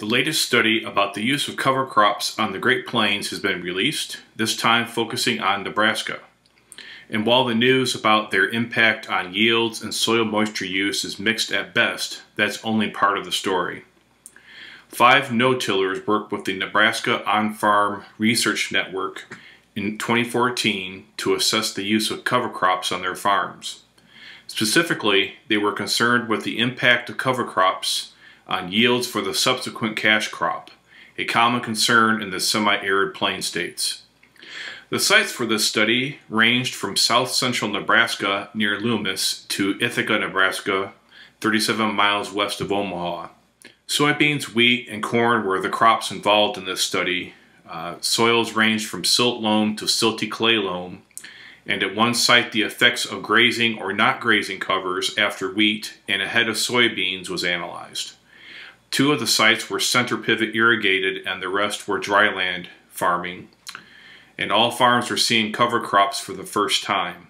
The latest study about the use of cover crops on the Great Plains has been released, this time focusing on Nebraska. And while the news about their impact on yields and soil moisture use is mixed at best, that's only part of the story. 5 no-tillers worked with the Nebraska On-Farm Research Network in 2014 to assess the use of cover crops on their farms. Specifically, they were concerned with the impact of cover crops on yields for the subsequent cash crop, a common concern in the semi-arid plain states. The sites for this study ranged from south-central Nebraska near Loomis to Ithaca, Nebraska, 37 miles west of Omaha. Soybeans, wheat, and corn were the crops involved in this study. Soils ranged from silt loam to silty clay loam, and at one site the effects of grazing or not grazing covers after wheat and ahead of soybeans was analyzed. 2 of the sites were center pivot irrigated and the rest were dryland farming, and all farms were seeing cover crops for the first time.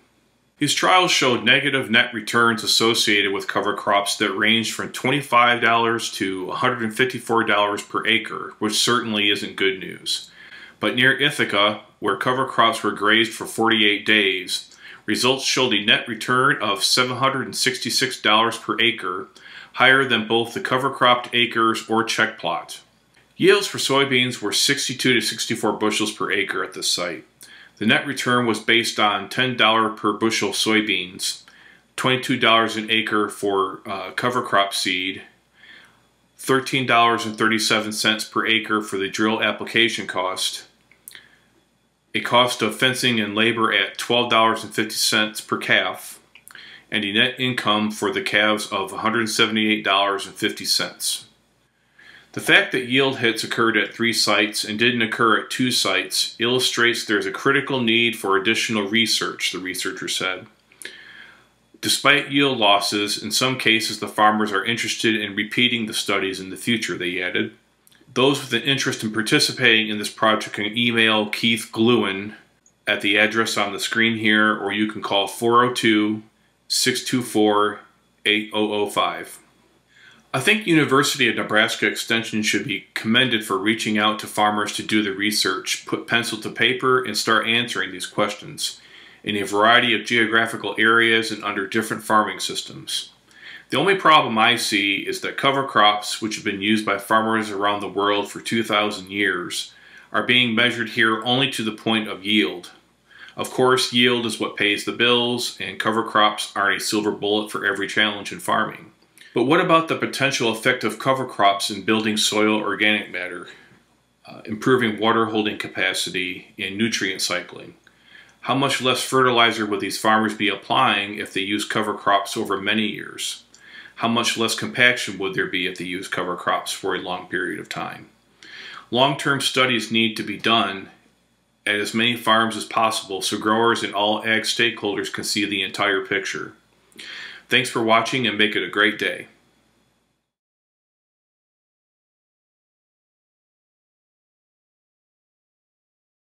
These trials showed negative net returns associated with cover crops that ranged from $25 to $154 per acre, which certainly isn't good news. But near Ithaca, where cover crops were grazed for 48 days, results showed a net return of $766 per acre, higher than both the cover cropped acres or check plot. Yields for soybeans were 62 to 64 bushels per acre at this site. The net return was based on $10 per bushel soybeans, $22 an acre for cover crop seed, $13.37 per acre for the drill application cost, a cost of fencing and labor at $12.50 per calf, and a net income for the calves of $178.50. The fact that yield hits occurred at 3 sites and didn't occur at 2 sites illustrates there's a critical need for additional research, the researcher said. Despite yield losses, in some cases the farmers are interested in repeating the studies in the future, they added. Those with an interest in participating in this project can email Keith Gluen at the address on the screen here, or you can call 402-624-8005. I think University of Nebraska Extension should be commended for reaching out to farmers to do the research, put pencil to paper, and start answering these questions in a variety of geographical areas and under different farming systems. The only problem I see is that cover crops, which have been used by farmers around the world for 2,000 years, are being measured here only to the point of yield. Of course, yield is what pays the bills, and cover crops aren't a silver bullet for every challenge in farming. But what about the potential effect of cover crops in building soil organic matter, improving water holding capacity, and nutrient cycling? How much less fertilizer would these farmers be applying if they use cover crops over many years? How much less compaction would there be if they use cover crops for a long period of time? Long-term studies need to be done at as many farms as possible so growers and all ag stakeholders can see the entire picture. Thanks for watching and make it a great day.